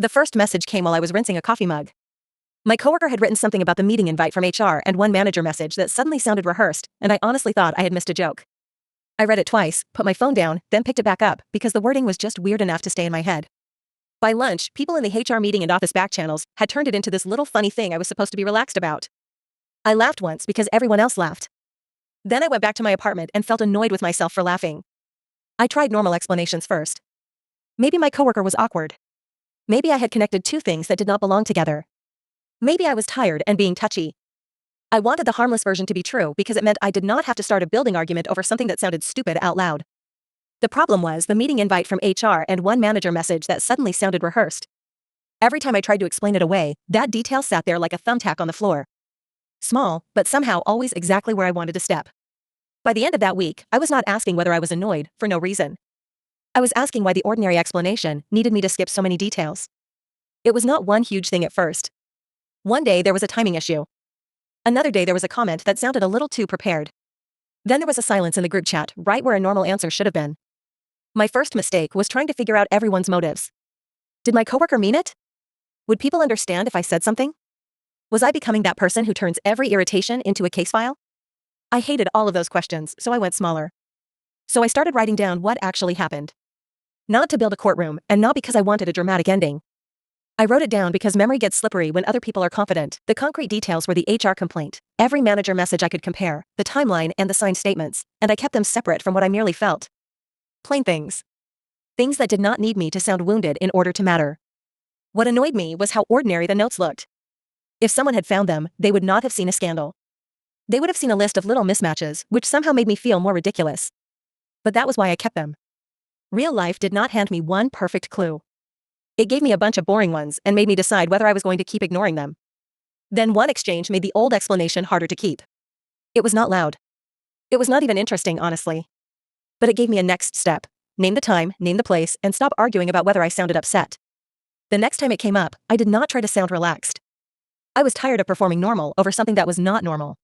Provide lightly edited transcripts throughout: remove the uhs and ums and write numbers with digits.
The first message came while I was rinsing a coffee mug. My coworker had written something about the meeting invite from HR and one manager message that suddenly sounded rehearsed, and I honestly thought I had missed a joke. I read it twice, put my phone down, then picked it back up because the wording was just weird enough to stay in my head. By lunch, people in the HR meeting and office back channels had turned it into this little funny thing I was supposed to be relaxed about. I laughed once because everyone else laughed. Then I went back to my apartment and felt annoyed with myself for laughing. I tried normal explanations first. Maybe my coworker was awkward. Maybe I had connected two things that did not belong together. Maybe I was tired and being touchy. I wanted the harmless version to be true because it meant I did not have to start a building argument over something that sounded stupid out loud. The problem was the meeting invite from HR and one manager message that suddenly sounded rehearsed. Every time I tried to explain it away, that detail sat there like a thumbtack on the floor. Small, but somehow always exactly where I wanted to step. By the end of that week, I was not asking whether I was annoyed, for no reason. I was asking why the ordinary explanation needed me to skip so many details. It was not one huge thing at first. One day there was a timing issue. Another day there was a comment that sounded a little too prepared. Then there was a silence in the group chat, right where a normal answer should have been. My first mistake was trying to figure out everyone's motives. Did my coworker mean it? Would people understand if I said something? Was I becoming that person who turns every irritation into a case file? I hated all of those questions, so I went smaller. So I started writing down what actually happened. Not to build a courtroom, and not because I wanted a dramatic ending. I wrote it down because memory gets slippery when other people are confident. The concrete details were the HR complaint, every manager message I could compare, the timeline and the signed statements, and I kept them separate from what I merely felt. Plain things. Things that did not need me to sound wounded in order to matter. What annoyed me was how ordinary the notes looked. If someone had found them, they would not have seen a scandal. They would have seen a list of little mismatches, which somehow made me feel more ridiculous. But that was why I kept them. Real life did not hand me one perfect clue. It gave me a bunch of boring ones and made me decide whether I was going to keep ignoring them. Then one exchange made the old explanation harder to keep. It was not loud. It was not even interesting, honestly. But it gave me a next step. Name the time, name the place, and stop arguing about whether I sounded upset. The next time it came up, I did not try to sound relaxed. I was tired of performing normal over something that was not normal.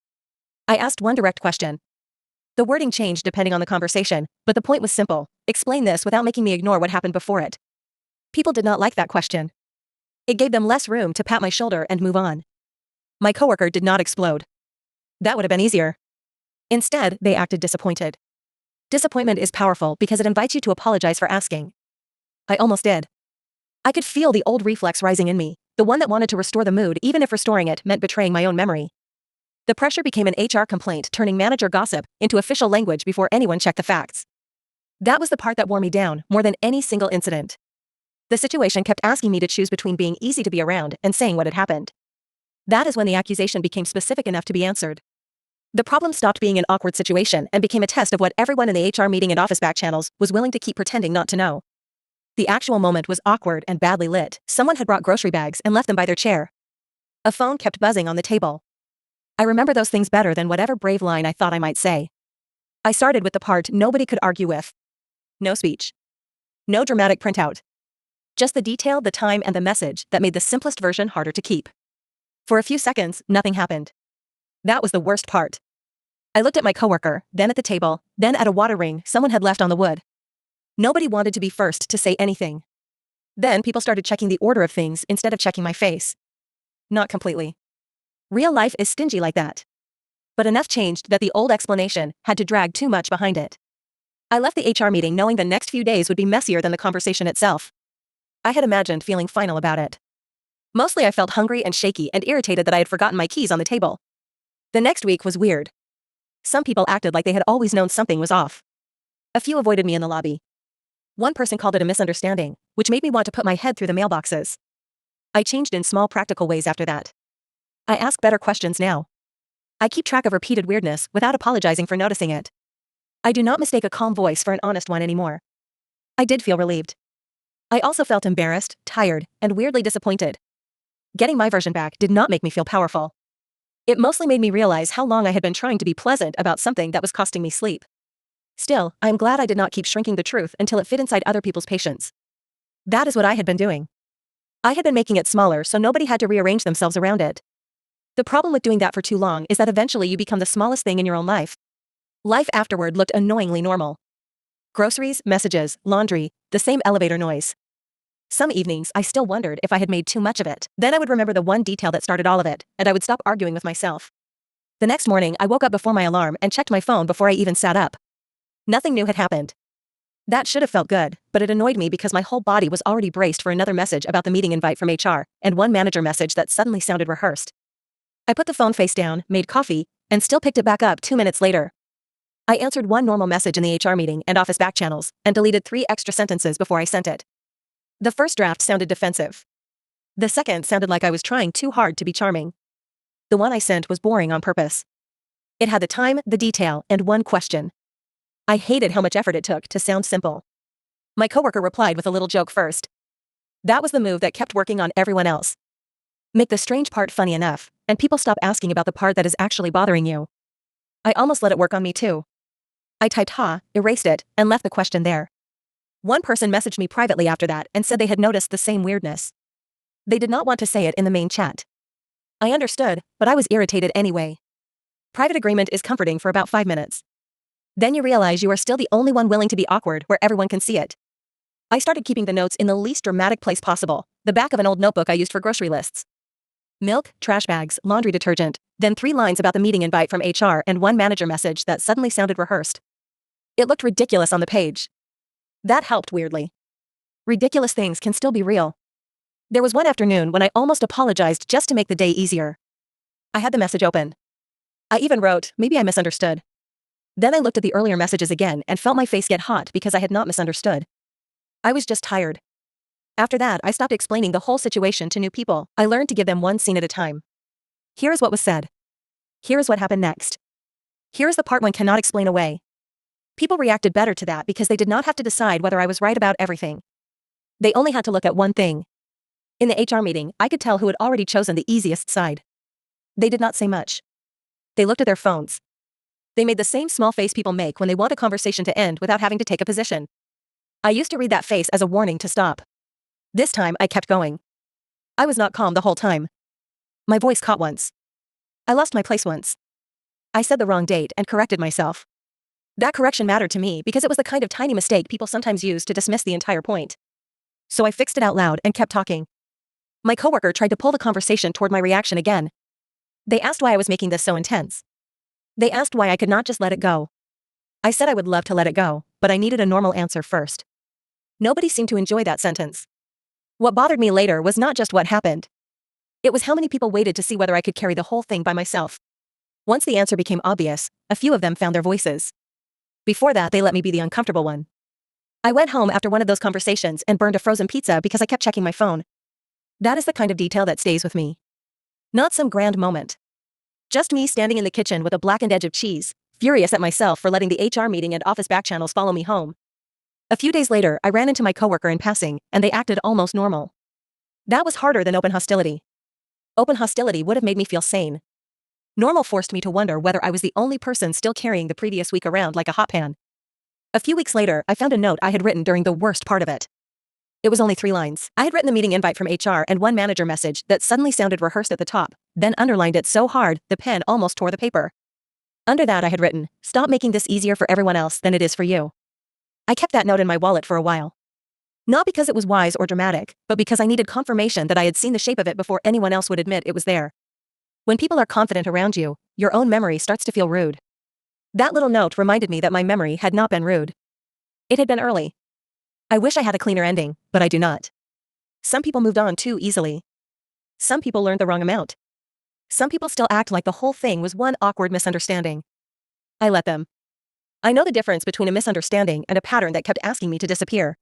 I asked one direct question. The wording changed depending on the conversation, but the point was simple. Explain this without making me ignore what happened before it. People did not like that question. It gave them less room to pat my shoulder and move on. My coworker did not explode. That would have been easier. Instead, they acted disappointed. Disappointment is powerful because it invites you to apologize for asking. I almost did. I could feel the old reflex rising in me, the one that wanted to restore the mood even if restoring it meant betraying my own memory. The pressure became an HR complaint, turning manager gossip into official language before anyone checked the facts. That was the part that wore me down more than any single incident. The situation kept asking me to choose between being easy to be around and saying what had happened. That is when the accusation became specific enough to be answered. The problem stopped being an awkward situation and became a test of what everyone in the HR meeting and office back channels was willing to keep pretending not to know. The actual moment was awkward and badly lit. Someone had brought grocery bags and left them by their chair. A phone kept buzzing on the table. I remember those things better than whatever brave line I thought I might say. I started with the part nobody could argue with. No speech. No dramatic printout. Just the detail, the time, and the message that made the simplest version harder to keep. For a few seconds, nothing happened. That was the worst part. I looked at my coworker, then at the table, then at a water ring someone had left on the wood. Nobody wanted to be first to say anything. Then people started checking the order of things instead of checking my face. Not completely. Real life is stingy like that. But enough changed that the old explanation had to drag too much behind it. I left the HR meeting knowing the next few days would be messier than the conversation itself. I had imagined feeling final about it. Mostly I felt hungry and shaky and irritated that I had forgotten my keys on the table. The next week was weird. Some people acted like they had always known something was off. A few avoided me in the lobby. One person called it a misunderstanding, which made me want to put my head through the mailboxes. I changed in small practical ways after that. I ask better questions now. I keep track of repeated weirdness without apologizing for noticing it. I do not mistake a calm voice for an honest one anymore. I did feel relieved. I also felt embarrassed, tired, and weirdly disappointed. Getting my version back did not make me feel powerful. It mostly made me realize how long I had been trying to be pleasant about something that was costing me sleep. Still, I am glad I did not keep shrinking the truth until it fit inside other people's patience. That is what I had been doing. I had been making it smaller so nobody had to rearrange themselves around it. The problem with doing that for too long is that eventually you become the smallest thing in your own life. Life afterward looked annoyingly normal. Groceries, messages, laundry, the same elevator noise. Some evenings, I still wondered if I had made too much of it. Then I would remember the one detail that started all of it, and I would stop arguing with myself. The next morning, I woke up before my alarm and checked my phone before I even sat up. Nothing new had happened. That should have felt good, but it annoyed me because my whole body was already braced for another message about the meeting invite from HR, and one manager message that suddenly sounded rehearsed. I put the phone face down, made coffee, and still picked it back up 2 minutes later. I answered one normal message in the HR meeting and office back channels, and deleted 3 extra sentences before I sent it. The first draft sounded defensive. The second sounded like I was trying too hard to be charming. The one I sent was boring on purpose. It had the time, the detail, and one question. I hated how much effort it took to sound simple. My coworker replied with a little joke first. That was the move that kept working on everyone else. Make the strange part funny enough, and people stop asking about the part that is actually bothering you. I almost let it work on me too. I typed ha, erased it, and left the question there. One person messaged me privately after that and said they had noticed the same weirdness. They did not want to say it in the main chat. I understood, but I was irritated anyway. Private agreement is comforting for about 5 minutes. Then you realize you are still the only one willing to be awkward where everyone can see it. I started keeping the notes in the least dramatic place possible, the back of an old notebook I used for grocery lists. Milk, trash bags, laundry detergent, then 3 lines about the meeting invite from HR and one manager message that suddenly sounded rehearsed. It looked ridiculous on the page. That helped weirdly. Ridiculous things can still be real. There was one afternoon when I almost apologized just to make the day easier. I had the message open. I even wrote, maybe I misunderstood. Then I looked at the earlier messages again and felt my face get hot because I had not misunderstood. I was just tired. After that, I stopped explaining the whole situation to new people. I learned to give them one scene at a time. Here is what was said. Here is what happened next. Here is the part one cannot explain away. People reacted better to that because they did not have to decide whether I was right about everything. They only had to look at one thing. In the HR meeting, I could tell who had already chosen the easiest side. They did not say much. They looked at their phones. They made the same small face people make when they want a conversation to end without having to take a position. I used to read that face as a warning to stop. This time, I kept going. I was not calm the whole time. My voice caught once. I lost my place once. I said the wrong date and corrected myself. That correction mattered to me because it was the kind of tiny mistake people sometimes use to dismiss the entire point. So I fixed it out loud and kept talking. My coworker tried to pull the conversation toward my reaction again. They asked why I was making this so intense. They asked why I could not just let it go. I said I would love to let it go, but I needed a normal answer first. Nobody seemed to enjoy that sentence. What bothered me later was not just what happened. It was how many people waited to see whether I could carry the whole thing by myself. Once the answer became obvious, a few of them found their voices. Before that, they let me be the uncomfortable one. I went home after one of those conversations and burned a frozen pizza because I kept checking my phone. That is the kind of detail that stays with me. Not some grand moment. Just me standing in the kitchen with a blackened edge of cheese, furious at myself for letting the HR meeting and office back channels follow me home. A few days later, I ran into my coworker in passing, and they acted almost normal. That was harder than open hostility. Open hostility would have made me feel sane. Normal forced me to wonder whether I was the only person still carrying the previous week around like a hot pan. A few weeks later, I found a note I had written during the worst part of it. It was only 3 lines. I had written the meeting invite from HR and one manager message that suddenly sounded rehearsed at the top, then underlined it so hard, the pen almost tore the paper. Under that I had written, stop making this easier for everyone else than it is for you. I kept that note in my wallet for a while. Not because it was wise or dramatic, but because I needed confirmation that I had seen the shape of it before anyone else would admit it was there. When people are confident around you, your own memory starts to feel rude. That little note reminded me that my memory had not been rude. It had been early. I wish I had a cleaner ending, but I do not. Some people moved on too easily. Some people learned the wrong amount. Some people still act like the whole thing was one awkward misunderstanding. I let them. I know the difference between a misunderstanding and a pattern that kept asking me to disappear.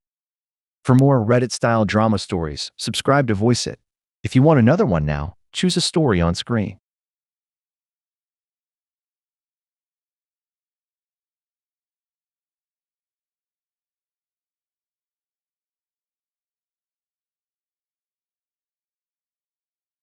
For more Reddit-style drama stories, subscribe to Voice It. If you want another one now, choose a story on screen.